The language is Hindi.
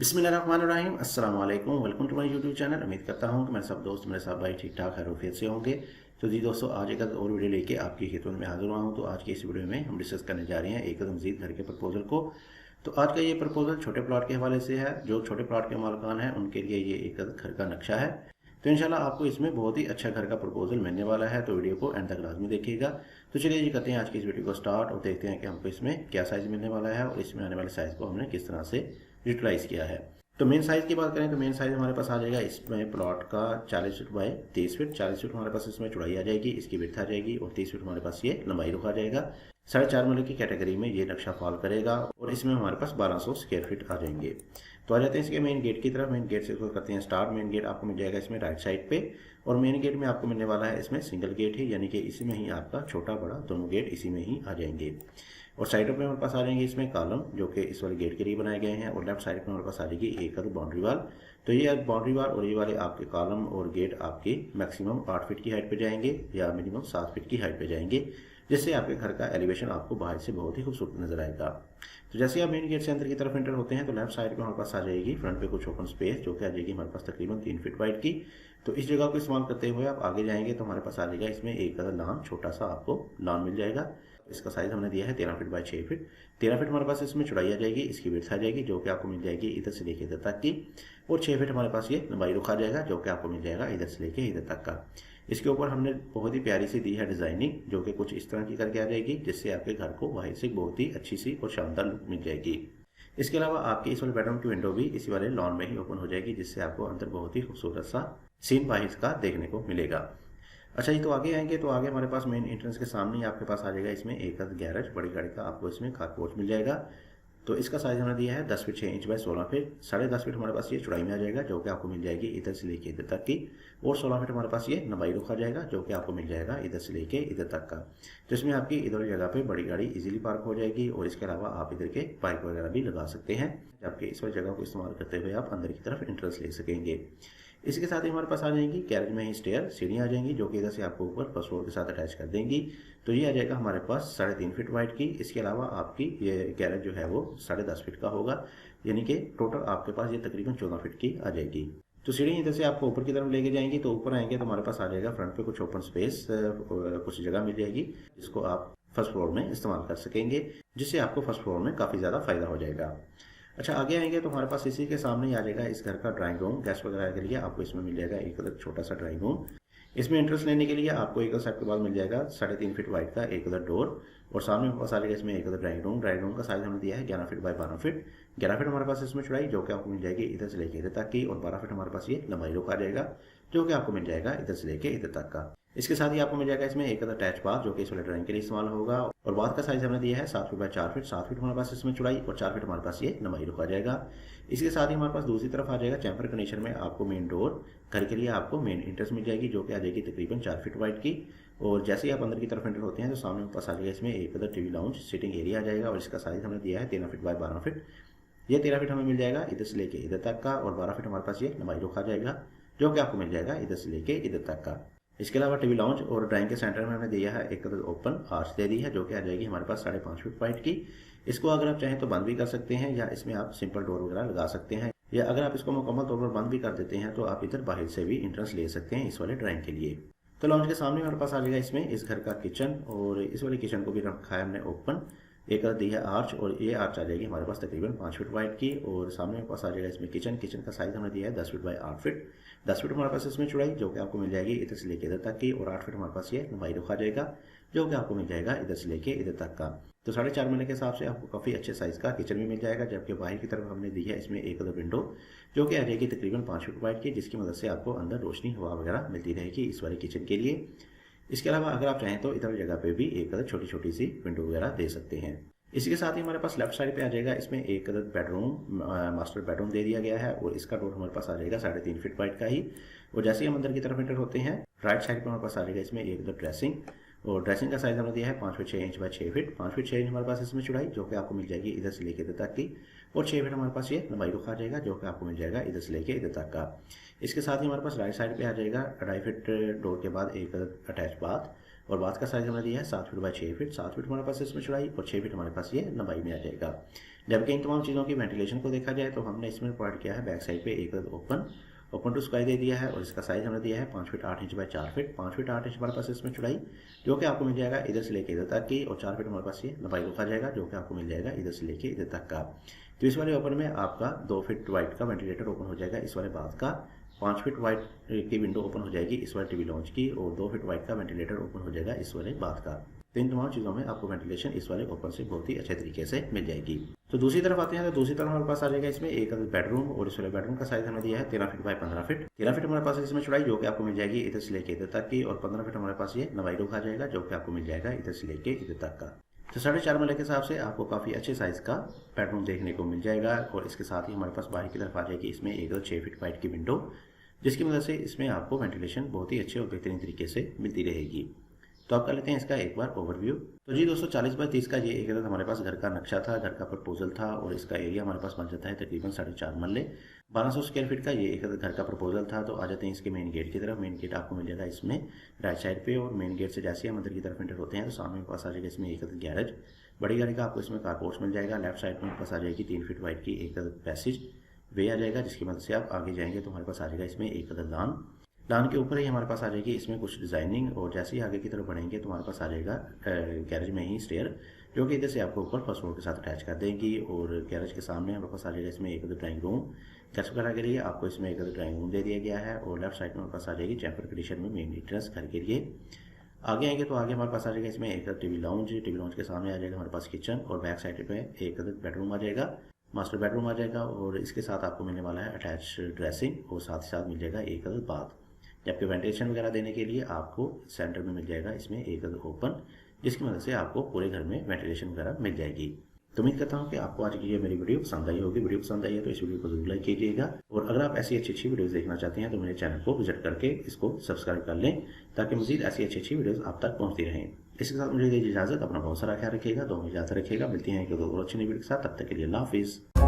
बिस्मिल्लाहिर्रहमानिर्रहीम अस्सलाम वालेकुम। Welcome to my YouTube channel. उम्मीद करता हूँ कि मेरे सब दोस्त मेरे सब भाई ठीक ठाक खैरियत से होंगे। तो जी दोस्तों, आज एक और वीडियो लेके आपकी खिदमत में हाजिर हुआ हूँ। तो आज की इस वीडियो में हम डिस्कस करने जा रहे हैं एक मज़ीद घर के प्रपोजल को। तो आज का ये प्रपोजल छोटे प्लॉट के हवाले से है। जो छोटे प्लॉट के मालिकान हैं उनके लिए ये एक घर का नक्शा है। तो इंशाल्लाह आपको इसमें बहुत ही अच्छा घर का प्रपोजल मिलने वाला है। तो वीडियो को एंड तक लाजमी देखिएगा। तो चलिए जी करते हैं आज की इस वीडियो को स्टार्ट और देखते हैं कि हमको इसमें क्या साइज़ मिलने वाला है और इसमें आने वाले साइज़ को हमने किस तरह से यूटिलाइज़ किया है। तो मेन साइज़ की बात करें तो मेन साइज़ हमारे पास आ जाएगा इसमें प्लॉट का 40 फीट बाय 30 फीट। 40 फीट हमारे पास इसमें चौड़ाई आ जाएगी, इसकी विड्थ आ जाएगी और 30 फीट हमारे पास ये लंबाई रुक आ जाएगा। 4.5 मरले की कैटेगरी में ये नक्शा फॉल करेगा और इसमें हमारे पास 1200 स्क्वायर फीट आ जाएंगे। तो आ जाते हैं इसके मेन गेट की तरफ। मेन गेट से करते हैं स्टार्ट। मेन गेट आपको मिल जाएगा इसमें राइट साइड पे और मेन गेट में आपको मिलने वाला है इसमें सिंगल गेट ही, यानी कि इसी में ही आपका छोटा बड़ा दोनों गेट इसी में ही आ जाएंगे। और साइडों पे हमारे पास आ जाएंगे इसमें कॉलम जो कि इस वाले गेट के लिए बनाए गए हैं और लेफ्ट साइड पे हमारे पास आ जाएगी एक बाउंड्री वाल। तो ये बाउंड्री वाल और ये वाले आपके कॉलम और गेट आपके मैक्सिमम 8 फीट की हाइट पे जाएंगे या मिनिमम 7 फीट की हाइट पे जाएंगे, जिससे आपके घर का एलिवेशन आपको बाहर से बहुत ही खूबसूरत नजर आएगा। तो जैसे आप मेन गेट से अंदर की तरफ एंटर होते हैं तो लेफ्ट साइड पे हमारे पास आ जाएगी फ्रंट पे कुछ ओपन स्पेस जो कि आ जाएगी हमारे पास तकरीबन 3 फीट वाइड की। तो इस जगह को इस्तेमाल करते हुए आप आगे जाएंगे तो हमारे पास आ जाएगा इसमें एक लॉन, छोटा सा आपको लॉन मिल जाएगा। इसका साइज हमने दिया है 13 फीट बाय 6 फीट। 13 फीट हमारे पास इसमें चौड़ाई आ जाएगी, इसकी विड्थ आ जाएगी जो कि आपको मिल जाएगी इधर से लेके इधर तक की, और 6 फीट हमारे पास ये लंबाई रुखा जाएगा जो कि आपको मिल जाएगा इधर से लेके इधर तक का। इसके ऊपर हमने बहुत ही प्यारी सी दी है डिजाइनिंग जो कि कुछ इस तरह की करके आ जाएगी, जिससे आपके घर को बाहर से बहुत ही अच्छी सी और शानदार लुक मिल जाएगी। इसके अलावा आपकी इस वाले बेडरूम की विंडो भी इसी वाले लॉन में ही ओपन हो जाएगी, जिससे आपको अंदर बहुत ही खूबसूरत सा सीन बाहर का देखने को मिलेगा। अच्छा जी, तो आगे आएंगे तो आगे हमारे पास मेन एंट्रेंस के सामने ही आपके पास आ जाएगा इसमें एक गैरेज, बड़ी गाड़ी का आपको इसमें कार पोर्च मिल जाएगा। तो इसका साइज हमने दिया है 10 feet 6 inch by 16 feet. 10.5 feet हमारे पास ये चौड़ाई में आ जाएगा जो कि आपको मिल जाएगी इधर से लेके इधर तक की, और 16 फीट हमारे पास ये लंबाई रुखा जाएगा जो कि आपको मिल जाएगा इधर से लेके इधर तक का। तो इसमें आपकी इधर जगह पे बड़ी गाड़ी इजीली पार्क हो जाएगी और इसके अलावा आप इधर के बाइक वगैरह भी लगा सकते हैं, जबकि इस वाली जगह को इस्तेमाल करते हुए आप अंदर की तरफ एंट्रेंस ले सकेंगे। इसके साथ ही हमारे पास आ जाएंगी गैरेज में ही स्टेयर, सीढ़ियाँ आ जाएंगी जो कि इधर से आपको ऊपर फर्स्ट फ्लोर के साथ अटैच कर देंगी। तो ये आ जाएगा हमारे पास 3.5 फीट वाइड की। इसके अलावा आपकी ये गैरेज जो है वो 10.5 फीट का होगा, यानी कि टोटल आपके पास ये तकरीबन 14 फीट की आ जाएगी। तो सीढ़ी इधर से आपको ऊपर की तरफ लेके जाएंगी। तो ऊपर आएंगे तो हमारे पास आ जाएगा फ्रंट पे कुछ ओपन स्पेस, कुछ जगह मिल जाएगी जिसको आप फर्स्ट फ्लोर में इस्तेमाल कर सकेंगे, जिससे आपको फर्स्ट फ्लोर में काफ़ी ज़्यादा फायदा हो जाएगा। अच्छा, आगे आएंगे तो हमारे पास इसी के सामने ही आ जाएगा इस घर का ड्राइंग रूम। गेस्ट वगैरह के लिए आपको इसमें मिल जाएगा एक अलग छोटा सा ड्राइंग रूम। इसमें एंट्रेंस लेने के लिए आपको एक साइड के बाद मिल जाएगा 3.5 फीट वाइड का एक अदर डोर, और सामने हमारे पास आ जाएगा इसमें एक other drawing room. Drawing room का साइज हमने दिया है 11 फीट बाय 12 फीट। 11 फीट हमारे पास इसमें चौड़ाई जो कि आपको मिल जाएगी इधर से लेके इधर तक की, और 12 फीट हमारे पास ये लंबाई रुक आ जाएगा जो कि आपको मिल जाएगा इधर से लेके इधर तक का। इसके साथ ही आपको मिल जाएगा इसमें एक अटैच बाथ जो कि इस वाले ड्राइंग के लिए इस्तेमाल होगा, और बाथ का साइज हमने दिया है 7 फीट बाय 4 फीट। 7 फीट हमारे पास इसमें चौड़ाई और 4 फीट हमारे पास ये लंबाई रुका जाएगा। इसके साथ ही हमारे पास दूसरी तरफ आ जाएगा चैम्बर कंडीशन में आपको मेन डोर। घर के लिए आपको मेन एंट्रेंस मिल जाएगी जो कि आ जाएगी तकरीबन 4 फीट वाइड की, और जैसे ही आप अंदर की तरफ एंटर होते हैं तो सामने पास आ जाएगा इसमें एक other TV lounge sitting area आ जाएगा, और इसका साइज हमने दिया है 13 फीट बाय 12 फीट। ये 13 फीट हमें मिल जाएगा इधर से लेके इधर तक का, और 12 फीट हमारे पास ये लंबाई रुका जाएगा जो कि आपको मिल जाएगा इधर से लेके इधर तक का। इसके अलावा टीवी लाउंज और ड्राइंग के सेंटर में हमने दिया है एक ओपन आर्च दे दी है जो कि आ जाएगी हमारे पास 5.5 फीट वाइड की। इसको अगर आप चाहें तो बंद भी कर सकते हैं या इसमें आप सिंपल डोर वगैरह लगा सकते हैं, या अगर आप इसको मुकम्मल तौर पर बंद भी कर देते हैं तो आप इधर बाहर से भी एंट्रेंस ले सकते हैं इस वाले ड्राइंग के लिए। तो लॉन्च के सामने हमारे पास आ जाएगा इसमें इस घर का किचन, और इस वाले किचन को भी रखा है हमने ओपन। एक दी है आर्च, और ये आर्च आ जाएगी हमारे पास तकरीबन 5 फीट वाइड की, और सामने हमारे पास आ जाएगा इसमें किचन। किचन का साइज हमने दिया है 10 फीट बाय 8 फीट। 10 फीट हमारे पास इसमें चौड़ाई जो कि आपको मिल जाएगी इधर से लेके इधर तक की, और 8 फीट हमारे पास ये लंबाई रुका जाएगा जो कि आपको मिल जाएगा इधर से लेके इधर तक का। तो 4.5 महीने के हिसाब से आपको काफ़ी अच्छे साइज़ का किचन भी मिल जाएगा, जबकि बाहर की तरफ हमने दी है इसमें एक अदर विंडो जो कि आ जाएगी तकरीबन 5 फीट वाइड की, जिसकी मदद से आपको अंदर रोशनी हवा वगैरह मिलती रहेगी इस वाले किचन के लिए। इसके अलावा अगर आप चाहें तो इधर जगह पे भी एक अदर छोटी छोटी सी विंडो वगैरह दे सकते हैं। इसी के साथ ही हमारे पास लेफ्ट साइड पे आ जाएगा इसमें एक अदर बेडरूम, मास्टर बेडरूम दे दिया गया है, और इसका डोर हमारे पास आ जाएगा 3.5 फीट वाइड का ही। और जैसे ही हम अंदर की तरफ एंटर होते हैं राइट साइड पे हमारे पास आ जाएगा इसमें एक अदर ड्रेसिंग, और ड्रेसिंग का साइज़ हमने दिया है 5 feet 6 inch by 6 feet. 5 feet 6 inch हमारे पास इसमें चौड़ाई जो कि आपको मिल जाएगी इधर से लेकर इधर तक की, और 6 फीट हमारे पास ये लंबाई रुख आ जाएगा जो कि आपको मिल जाएगा इधर से लेकर इधर तक का। इसके साथ ही हमारे पास राइट साइड पे आ जाएगा 2.5 फीट डोर के बाद एक अटैच बाथ, और बाथ का साइज़ हमने दिया है 7 फीट बाय 6 फीट। 7 फीट हमारे पास इसमें चौड़ाई और 6 फीट हमारे पास ये लंबाई में आ जाएगा। जबकि इन तमाम चीज़ों की वेंटिलेशन को देखा जाए तो हमने इसमें प्रोवाइड किया है बैक साइड पे एक ओपन टू स्काई दे दिया है, और इसका साइज़ हमने दिया है 5 feet 8 inch by 4 feet. 5 feet 8 inch हमारे पास इसमें चौड़ाई जो कि आपको मिल जाएगा इधर से लेके इधर तक की, और 4 फीट हमारे पास ये लंबाई रुखा जाएगा जो कि आपको मिल जाएगा इधर से लेके इधर तक का। तो इस वाले ओपन में आपका 2 फीट वाइड का वेंटिलेटर ओपन हो जाएगा इस वाले बाथ का, 5 फीट वाइड की विंडो ओपन हो जाएगी इस वाले टीवी लॉन्च की, और 2 फीट वाइड का वेंटिलेटर ओपन हो जाएगा इस वाले बाथ का। तो इन तमाम चीज़ों में आपको वेंटिलेशन इस वाले ओपन से बहुत ही अच्छे तरीके से मिल जाएगी। तो दूसरी तरफ आते हैं तो दूसरी तरफ हमारे पास आ जाएगा इसमें एक बेडरूम, और इस वाले बेडरूम का साइज हमें दिया है 13 फीट बाय 15 फीट। 13 फीट हमारे पास इसमें चौड़ाई जो कि आपको मिल जाएगी इधर से लेके इधर तक की, और 15 फीट हमारे पास ये लंबाई रुख आ जाएगा जो कि आपको मिल जाएगा इधर से लेके इधर तक का। तो 4.5 मरले के हिसाब से आपको काफ़ी अच्छे साइज़ का बेडरूम देखने को मिल जाएगा, और इसके साथ ही हमारे पास बाहर की तरफ आ जाएगी इसमें एक 6 फीट वाइड की विंडो, जिसकी मदद से इसमें आपको वेंटिलेशन बहुत ही अच्छे और बेहतरीन तरीके से मिलती रहेगी। तो आप कर लेते हैं इसका एक बार ओवरव्यू। तो जी दोस्तों 40 बाय 30 का ये एक अदद हमारे पास घर का नक्शा था, घर का प्रपोजल था, और इसका एरिया हमारे पास बन जाता है तकरीबन 4.5 मरले। 1200 स्क्वायर फीट का ये एक अदद घर का प्रपोजल था। तो आ जाते हैं इसके मेन गेट की तरफ। मेन गेट आपको मिल जाएगा इसमें राइट साइड पे, और मेन गेट से जैसे हम अंदर की तरफ एंटर होते हैं तो सामने पास आ जाएगा इसमें एक अदद गैरेज। बड़ी गाड़ी का आपको इसमें कारपोर्ट्स मिल जाएगा। लेफ्ट साइड में पास आ जाएगी 3 फीट वाइड की एक अदद पैसेज वे आ जाएगा, जिसकी मदद से आप आगे जाएंगे तो हमारे पास आ जाएगा इसमें एक अदद लान के ऊपर ही हमारे पास आ जाएगी इसमें कुछ डिज़ाइनिंग, और जैसे ही आगे की तरफ बढ़ेंगे तो हमारे पास आ जाएगा गैरेज में ही स्टेयर जो कि इधर से आपको ऊपर फर्स्ट फ्लोर के साथ अटैच कर देंगी। और गैरेज के सामने हमारे पास आ जाएगा इसमें एक ड्राइंग रूम। गेस्ट वगैरह के लिए आपको इसमें एक ड्राइंग रूम दे दिया गया है, और लेफ्ट साइड में हमारे पास आ जाएगी चैम्बर कंडीशन में मेन एंट्रेंस घर के लिए। आगे आएंगे तो आगे हमारे पास आ जाएगा इसमें एक टीवी लाउंज के सामने आ जाएगा हमारे पास किचन, और बैक साइड पे एक बेडरूम आ जाएगा, मास्टर बेडरूम आ जाएगा, और इसके साथ आपको मिलने वाला है अटैच ड्रेसिंग, और साथ ही साथ मिल जाएगा एक बाथ। जबकि वेंटिलेशन वगैरह देने के लिए आपको सेंटर में मिल जाएगा इसमें एक ओपन, जिसकी मदद से आपको पूरे घर में वेंटिलेशन वगैरह मिल जाएगी। तो उम्मीद करता हूँ कि आपको आज की ये मेरी वीडियो पसंद आई होगी। वीडियो पसंद आई है तो इस वीडियो को जरूर लाइक कीजिएगा, और अगर आप ऐसी अच्छी वीडियोस देखना चाहते हैं तो मेरे चैनल को विजिट करके इसको सब्सक्राइब कर लें, ताकि मजीद ऐसी अच्छी वीडियोस आप तक पहुँचती रहें। इसके साथ मुझे दीजिए इजाजत। अपना बहुत सारा ख्याल रखिएगा, दुआ में इजाजत रखिएगा। मिलती हैं एक और अच्छी नई वीडियो के साथ, तब तक के लिए अल्लाह हाफिज़।